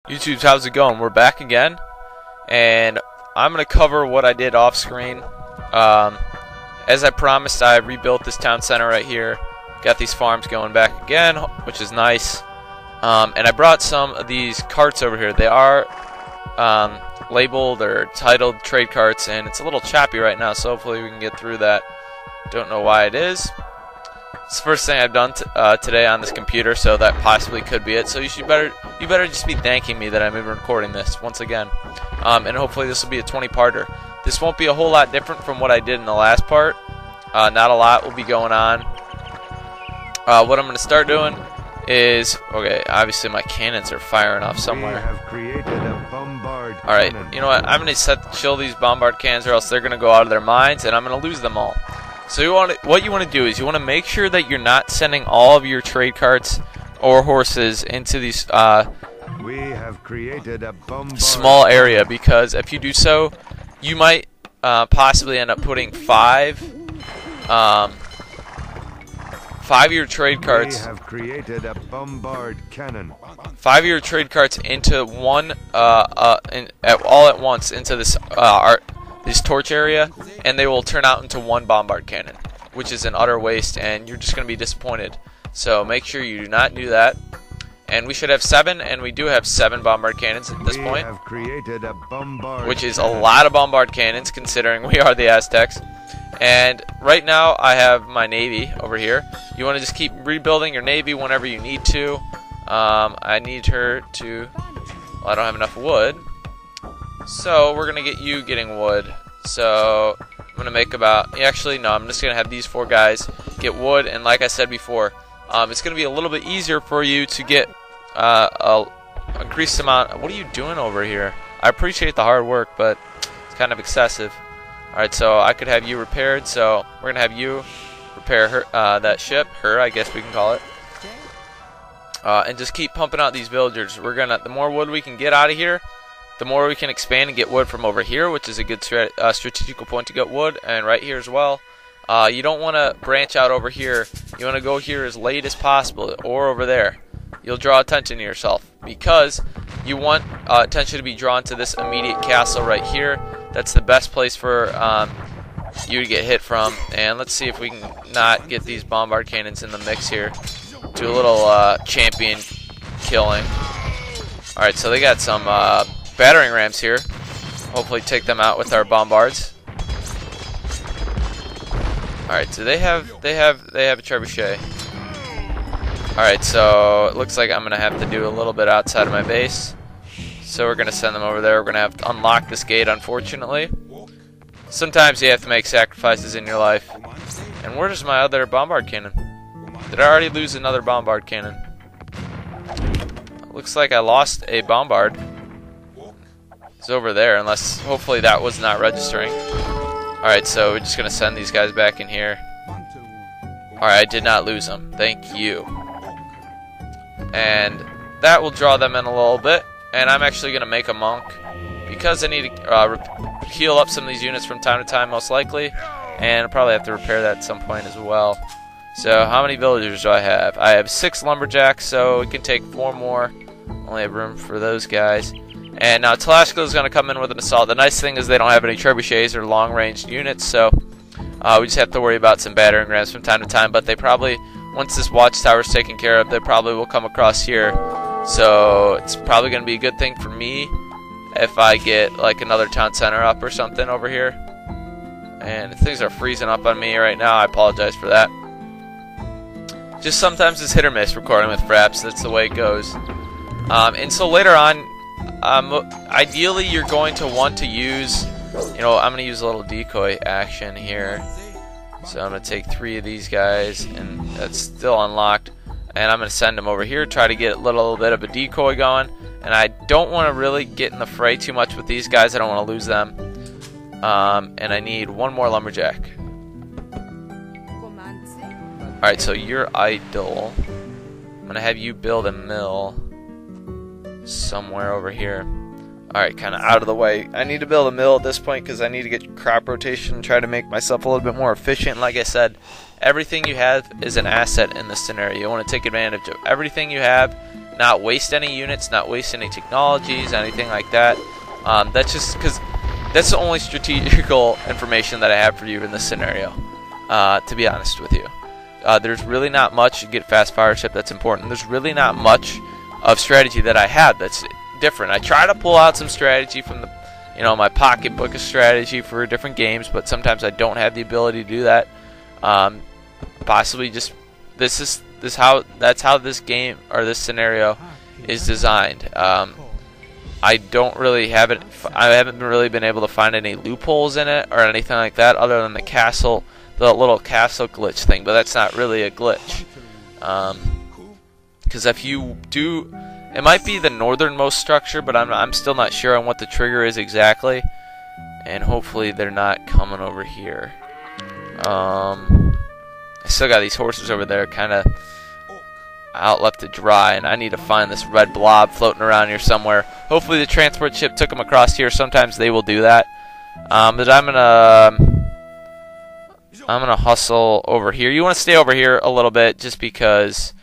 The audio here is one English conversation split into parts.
YouTube, how's it going? We're back again, and I'm going to cover what I did off screen. As I promised, I rebuilt this town center right here, got these farms going back again, which is nice. And I brought some of these carts over here. They are labeled or titled trade carts, and it's a little choppy right now, so hopefully we can get through that. Don't know why it is. It's the first thing I've done today on this computer, so that possibly could be it. So you better just be thanking me that I'm even recording this once again. And hopefully this will be a 20-parter. This won't be a whole lot different from what I did in the last part. Not a lot will be going on. What I'm going to start doing is, okay, obviously my cannons are firing off somewhere. Alright, you know what? I'm going to chill these bombard cannons, or else they're going to go out of their minds, and I'm going to lose them all. So what you want to do is you want to make sure that you're not sending all of your trade carts or horses into these we have created a small area, because if you do so, you might possibly end up putting five of your trade carts. We have created a bombard cannon. 5 of your trade carts into one all at once into this torch area, and they will turn out into one bombard cannon, which is an utter waste, and you're just going to be disappointed. So make sure you do not do that. And we should have 7, and we do have 7 bombard cannons at this point, have created a bombard which is a lot of bombard cannons considering we are the Aztecs. And right now I have my navy over here. You want to just keep rebuilding your navy whenever you need to. I need her to, well, I don't have enough wood, so we're going to get you getting wood. So I'm going to make about, actually no, I'm just going to have these 4 guys get wood. And like I said before, it's going to be a little bit easier for you to get a increased amount. What are you doing over here? I appreciate the hard work, but it's kind of excessive. Alright, so I could have you repaired, so we're going to have you repair her, that ship, I guess we can call it. And just keep pumping out these villagers. The more wood we can get out of here, the more we can expand and get wood from over here, which is a good strategical point to get wood, and right here as well. You don't want to branch out over here. You want to go here as late as possible, or over there. You'll draw attention to yourself, because you want attention to be drawn to this immediate castle right here. That's the best place for you to get hit from. And let's see if we can not get these bombard cannons in the mix here. Do a little champion killing. Alright, so they got some battering rams here. Hopefully take them out with our bombards. Alright, so they have a trebuchet. Alright, so it looks like I'm gonna have to do a little bit outside of my base. So we're gonna send them over there. We're gonna have to unlock this gate, unfortunately. Sometimes you have to make sacrifices in your life. And where's my other bombard cannon? Did I already lose another bombard cannon? Looks like I lost a bombard. It's over there, unless hopefully that was not registering. Alright, so we're just gonna send these guys back in here. Alright, I did not lose them. Thank you. And that will draw them in a little bit. And I'm actually gonna make a monk, because I need to heal up some of these units from time to time, most likely. And I'll probably have to repair that at some point as well. So how many villagers do I have? I have 6 lumberjacks, so we can take 4 more. Only have room for those guys. And now Telashko is going to come in with an assault. The nice thing is they don't have any trebuchets or long-range units, so we just have to worry about some battering rams from time to time. But they probably, once this watchtower is taken care of, they probably will come across here. So it's probably going to be a good thing for me if I get like another town center up or something over here. And things are freezing up on me right now. I apologize for that. Just sometimes it's hit or miss recording with Fraps. That's the way it goes. And so later on, ideally you're going to want to use, I'm going to use a little decoy action here. So I'm going to take 3 of these guys, and that's still unlocked. And I'm going to send them over here, try to get a little bit of a decoy going. And I don't want to really get in the fray too much with these guys. I don't want to lose them. And I need 1 more lumberjack. Alright, so you're idle. I'm going to have you build a mill somewhere over here. Alright, kind of out of the way. I need to build a mill at this point because I need to get crop rotation and try to make myself a little bit more efficient. Like I said, everything you have is an asset in this scenario. You want to take advantage of everything you have, not waste any units, not waste any technologies, anything like that. That's just because that's the only strategical information that I have for you in this scenario, to be honest with you. There's really not much. You get fast fire ship, that's important. There's really not much of strategy that I have that's different. I try to pull out some strategy from the, my pocketbook of strategy for different games, but sometimes I don't have the ability to do that. Possibly just that's how this game or this scenario is designed. I don't really have it. I haven't really been able to find any loopholes in it or anything like that, other than the castle, the little castle glitch thing. But that's not really a glitch, because if you do, it might be the northernmost structure, but I'm still not sure on what the trigger is exactly. And hopefully they're not coming over here. I still got these horses over there, kind of out left to dry, and I need to find this red blob floating around here somewhere. Hopefully the transport ship took them across here. Sometimes they will do that. But I'm gonna hustle over here. You want to stay over here a little bit, just because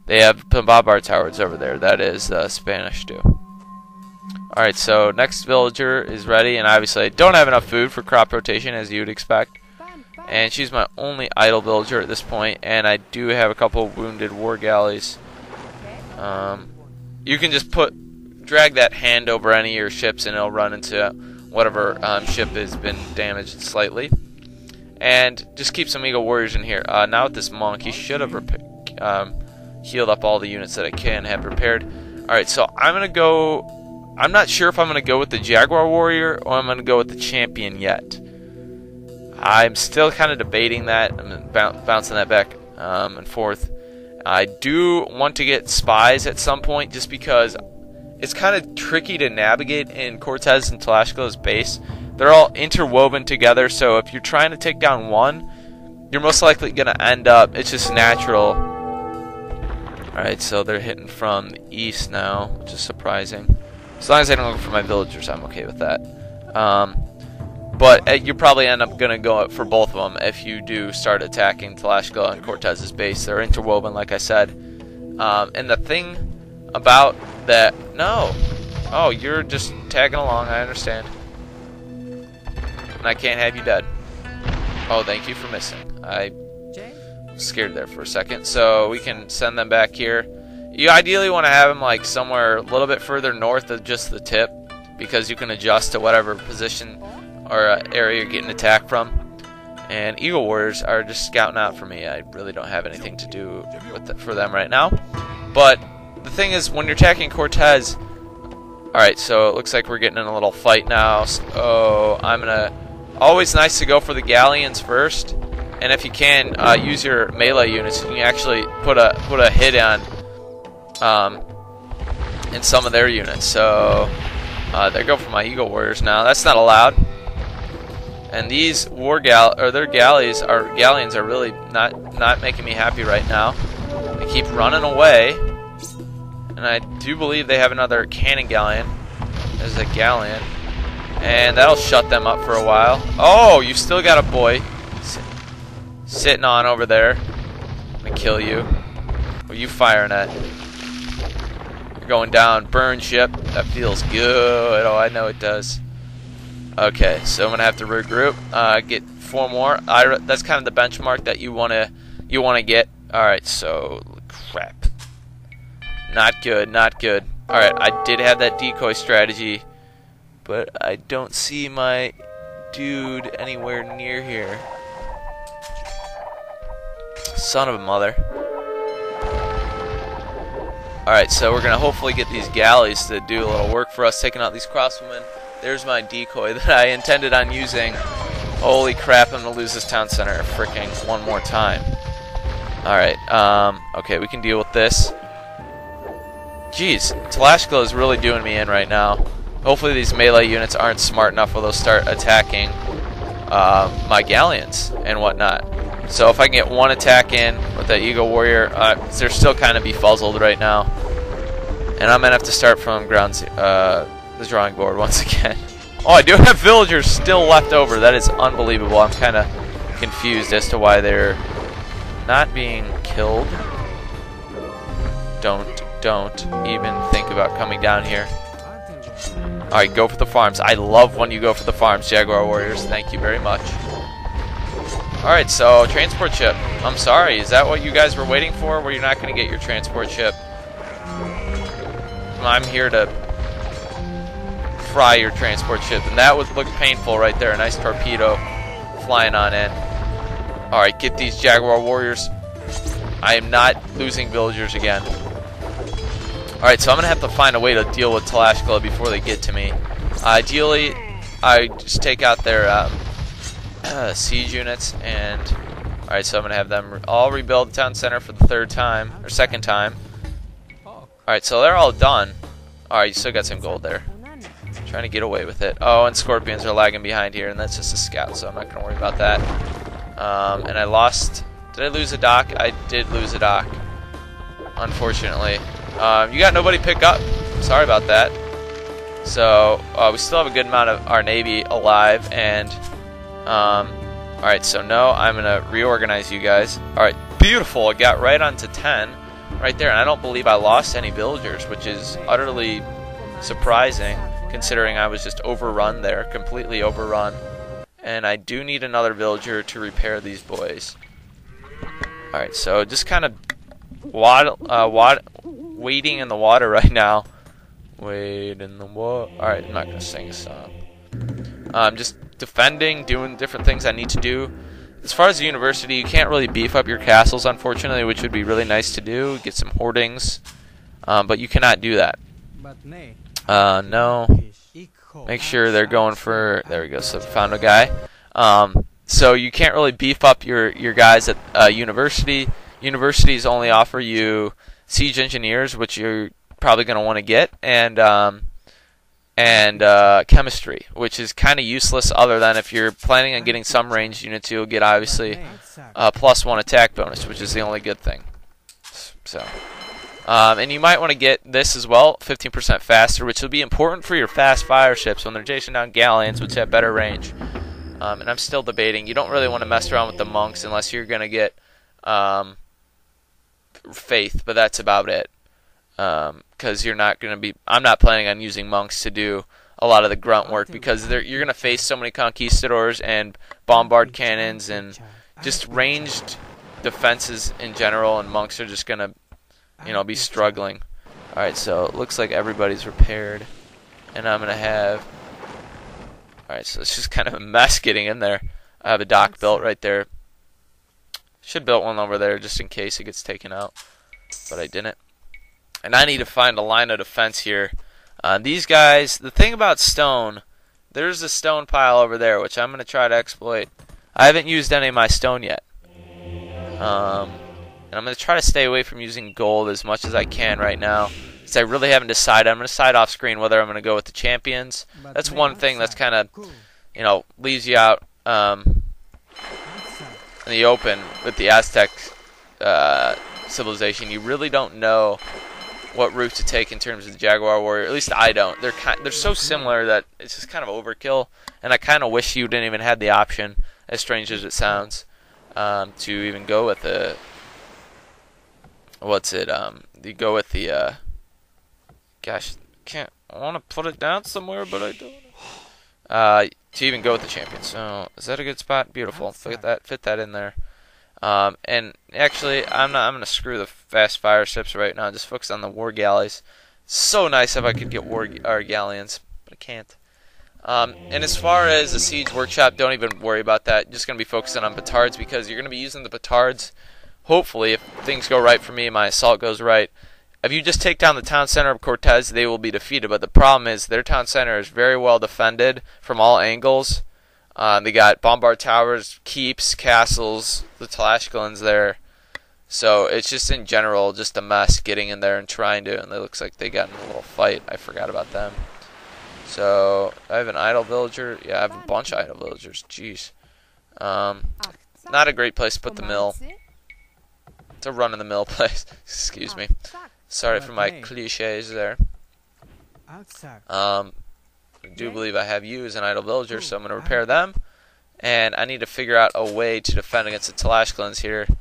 they have bombard towers over there. That is Spanish too. All right, so next villager is ready, and obviously I don't have enough food for crop rotation, as you'd expect. And she's my only idle villager at this point, and I do have a couple wounded war galleys. You can just drag that hand over any of your ships, and it'll run into whatever ship has been damaged slightly. And just keep some Eagle Warriors in here. Now with this monk, he should have healed up all the units that I can have repaired. Alright, so I'm going to go... I'm not sure if I'm going to go with the Jaguar Warrior or I'm going to go with the Champion yet. I'm still kind of debating that. I'm bouncing that back and forth. I do want to get Spies at some point, just because it's kind of tricky to navigate in Cortez and Tlaxcala's base. They're all interwoven together, so if you're trying to take down one, you're most likely going to end up, it's just natural. Alright, so they're hitting from the east now, which is surprising. As long as I don't look for my villagers, I'm okay with that. But you probably end up going to go for both of them if you do start attacking Tlaxcala and Cortez's base. They're interwoven, like I said. And the thing about that... No! Oh, you're just tagging along, I understand. And I can't have you dead. Oh, thank you for missing. I was scared there for a second. So we can send them back here. You ideally want to have them like somewhere a little bit further north of just the tip, because you can adjust to whatever position or area you're getting attacked from. And Eagle Warriors are just scouting out for me. I really don't have anything to do with for them right now. But the thing is, when you're attacking Cortez... Alright, so it looks like we're getting in a little fight now. So I'm going to... Always nice to go for the galleons first. And if you can, use your melee units. You can actually put a hit on in some of their units. So they go for my Eagle Warriors now. That's not allowed. And these their galleons are really not making me happy right now. They keep running away, and I do believe they have another cannon galleon. There's a galleon, and that'll shut them up for a while. Oh, you still got a boy sitting on over there. I'm gonna kill you. What are you firing at? You're going down. Burn ship. That feels good. Oh, I know it does. Okay, so I'm gonna have to regroup. Get 4 more. That's kind of the benchmark that you wanna get. All right, so crap. Not good. Not good. All right, I did have that decoy strategy, but I don't see my dude anywhere near here. Son of a mother. All right, so we're gonna hopefully get these galleys to do a little work for us, taking out these crossbowmen. There's my decoy that I intended on using. Holy crap, I'm going to lose this town center fricking one more time. Alright, okay, we can deal with this. Jeez, Tlaxcala is really doing me in right now. Hopefully these melee units aren't smart enough where they'll start attacking my galleons and whatnot. So if I can get one attack in with the Eagle Warrior, they're still kind of befuzzled right now. And I'm going to have to start from ground the drawing board once again. Oh, I do have villagers still left over. That is unbelievable. I'm kind of confused as to why they're not being killed. Don't even think about coming down here. Alright, go for the farms. I love when you go for the farms, Jaguar Warriors. Thank you very much. Alright, so transport ship. I'm sorry, is that what you guys were waiting for? Where you're not going to get your transport ship? I'm here to fry your transport ship, and that would look painful right there. A nice torpedo flying on in. Alright, get these Jaguar Warriors. I am not losing villagers again. Alright, so I'm going to have to find a way to deal with Talashkala before they get to me. Ideally, I just take out their siege units, and alright, so I'm going to have them all rebuild the town center for the second time. Alright, so they're all done. Alright, you still got some gold there. Trying to get away with it. Oh, and scorpions are lagging behind here, and that's just a scout, so I'm not going to worry about that. And I lost... Did I lose a dock? I did lose a dock, unfortunately. You got nobody pick up. Sorry about that. So, we still have a good amount of our navy alive, and... Alright, so no, I'm going to reorganize you guys. Alright, beautiful. I got right onto 10 right there, and I don't believe I lost any villagers, which is utterly surprising, considering I was just overrun there, completely overrun. And I do need another villager to repair these boys. Alright, so just kind of wading in the water right now. Wade in the water. Alright, I'm not going to sing a song. Just defending, doing different things I need to do. As far as the university, you can't really beef up your castles, unfortunately, which would be really nice to do. Get some hoardings. But you cannot do that. No. Make sure they're going for... There we go, so found a guy. So you can't really beef up your guys at university. Universities only offer you siege engineers, which you're probably going to want to get, and chemistry, which is kind of useless other than if you're planning on getting some ranged units, you'll get obviously +1 attack bonus, which is the only good thing. So, and you might want to get this as well, 15% faster, which will be important for your fast fire ships when they're chasing down galleons, which have better range. And I'm still debating. You don't really want to mess around with the monks unless you're going to get faith, but that's about it. Because you're not going to be... I'm not planning on using monks to do a lot of the grunt work, because you're going to face so many conquistadors and bombard cannons and just ranged defenses in general, and monks are just going to, be struggling. Alright, so it looks like everybody's repaired, and I'm going to have... Alright, so it's just kind of a mess getting in there. I have a dock built right there. Should build one over there just in case it gets taken out, but I didn't. And I need to find a line of defense here. These guys, the thing about stone, there's a stone pile over there, which I'm going to try to exploit. I haven't used any of my stone yet. And I'm going to try to stay away from using gold as much as I can right now, because I really haven't decided. I'm going to decide off screen whether I'm going to go with the champions. That's one thing that's kind of, leaves you out in the open with the Aztec civilization. You really don't know what route to take in terms of the Jaguar Warrior. At least I don't. They're so similar that it's just kind of overkill, and I kind of wish you didn't even have the option, as strange as it sounds, to even go with the... You go with the... Gosh, I want to put it down somewhere, but I don't. To even go with the champion. So, is that a good spot? Beautiful. Fit that in there. And actually, I'm going to screw the fast fire ships right now. Just focus on the war galleys. So nice if I could get galleons, but I can't. And as far as the siege workshop, don't even worry about that. Just going to be focusing on petards, because you're going to be using the petards. Hopefully, if things go right for me and my assault goes right, if you just take down the town center of Cortez, they will be defeated. But the problem is their town center is very well defended from all angles. They got bombard towers, keeps, castles, the Tlaxcalans there. So it's just in general just a mess getting in there and trying to. And it looks like they got in a little fight. I forgot about them. So I have an idle villager. Yeah, I have a bunch of idle villagers. Jeez. Not a great place to put the mill. It's a run-of-the-mill place. Excuse me. Sorry for my cliches there. I do believe I have you as an idle villager, so I'm going to repair them. And I need to figure out a way to defend against the Talashklans here. I'm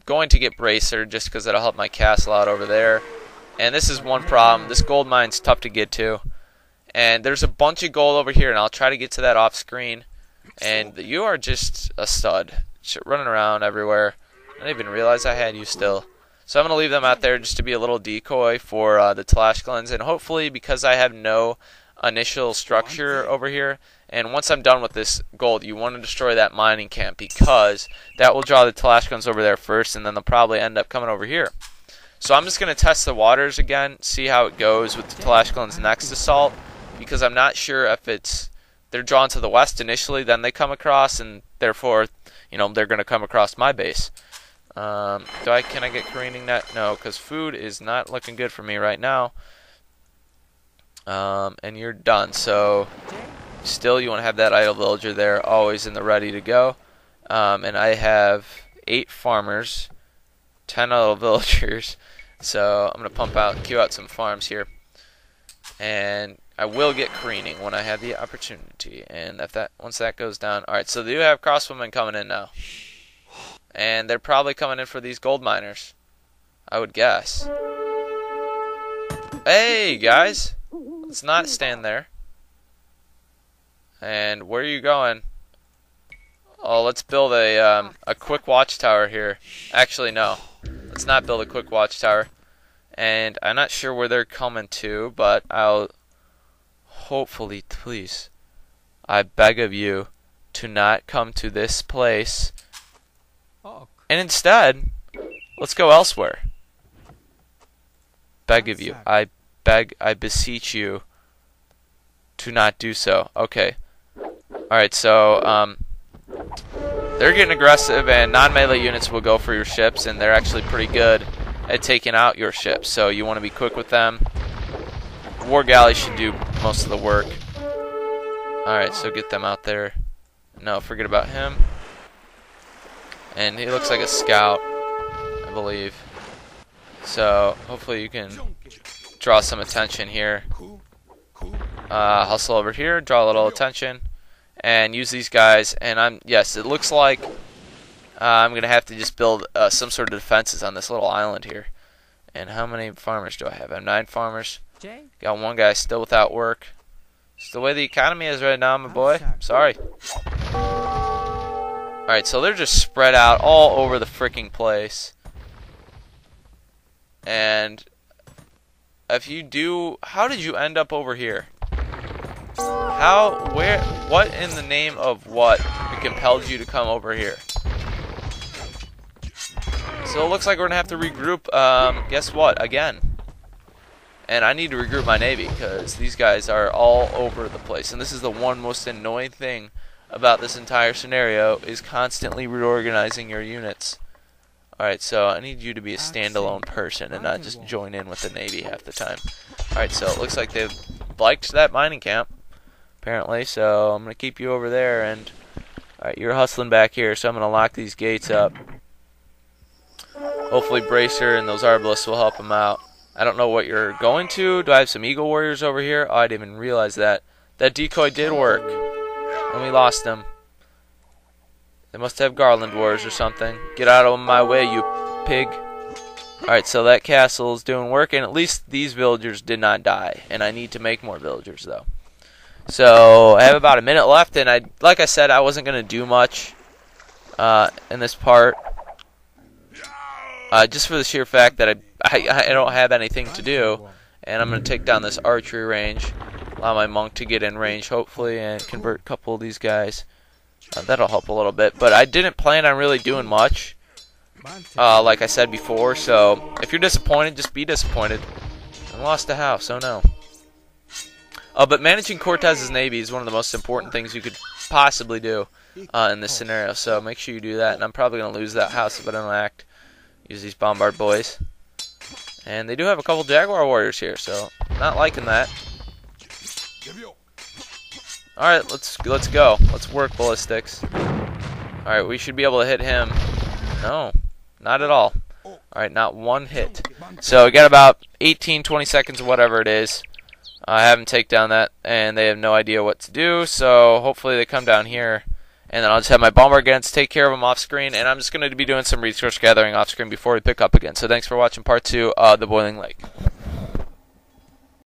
going to get Bracer just because that'll help my castle out over there. And this is one problem. This gold mine's tough to get to. And there's a bunch of gold over here, and I'll try to get to that off screen. And you are just a stud. Running around everywhere. I didn't even realize I had you still. So I'm going to leave them out there just to be a little decoy for the Talashklans. And hopefully, because I have no initial structure over here, and once I'm done with this gold, you want to destroy that mining camp, because that will draw the Talashklans over there first, and then they'll probably end up coming over here. So I'm just going to test the waters again, see how it goes with the Talashklans' next assault, because I'm not sure if they're drawn to the west initially, then they come across, and therefore, you know, they're going to come across my base. Can I get careening net? No, because food is not looking good for me right now. And you're done. So still, you want to have that idle villager there, always in the ready to go. And I have 8 farmers, 10 idle villagers. So I'm gonna queue out some farms here, and I will get careening when I have the opportunity. And once that goes down, all right. So they do have crossbowmen coming in now. And they're probably coming in for these gold miners, I would guess. Hey, guys. Let's not stand there. And where are you going? Oh, let's build a quick watchtower here. Actually, no. Let's not build a quick watchtower. And I'm not sure where they're coming to, but I'll hopefully, please, I beg of you to not come to this place. And instead, let's go elsewhere. Beg of you. I beseech you to not do so. Okay. Alright, so, they're getting aggressive, and non-melee units will go for your ships, and they're actually pretty good at taking out your ships, so you want to be quick with them. War galleys should do most of the work. Alright, so get them out there. No, forget about him. And he looks like a scout, I believe. So hopefully you can draw some attention here. Hustle over here, draw a little attention, and use these guys. And yes, it looks like I'm gonna have to just build some sort of defenses on this little island here. And how many farmers do I have? I have 9 farmers. Got 1 guy still without work. It's the way the economy is right now, my boy. Sorry. Alright, so they're just spread out all over the freaking place. And if you do, how did you end up over here? What in the name of what compelled you to come over here? So it looks like we're gonna have to regroup, guess what, again. And I need to regroup my navy, because these guys are all over the place. And this is the one most annoying thing about this entire scenario, is constantly reorganizing your units. Alright, so I need you to be a standalone person and not just join in with the navy half the time. Alright, so it looks like they've liked that mining camp, apparently, so I'm going to keep you over there. And alright, you're hustling back here, so I'm going to lock these gates up. Hopefully Bracer and those Arbalists will help them out. I don't know what you're going to. Do I have some Eagle Warriors over here? Oh, I didn't even realize that. That decoy did work. And we lost them. They must have Garland Wars or something. Get out of my way, you pig. Alright, so that castle is doing work, and at least these villagers did not die. And I need to make more villagers, though. So, I have about a minute left, and like I said, I wasn't going to do much in this part. Just for the sheer fact that I don't have anything to do. And I'm going to take down this archery range. Allow my monk to get in range, hopefully, and convert a couple of these guys. That'll help a little bit. But I didn't plan on really doing much, like I said before. So if you're disappointed, just be disappointed. I lost a house, oh no. But managing Cortez's navy is one of the most important things you could possibly do in this scenario. So make sure you do that. And I'm probably going to lose that house if I don't act. Use these bombard boys. And they do have a couple Jaguar warriors here, so not liking that. Alright, let's go. Let's work ballistics. Alright, we should be able to hit him. No, not at all. Alright, not one hit. So we got about 18, 20 seconds or whatever it is. I have them take down that, and they have no idea what to do, so hopefully they come down here, and then I'll just have my bombard guns take care of them off screen, and I'm just going to be doing some resource gathering off screen before we pick up again. So thanks for watching part 2 of the Boiling Lake.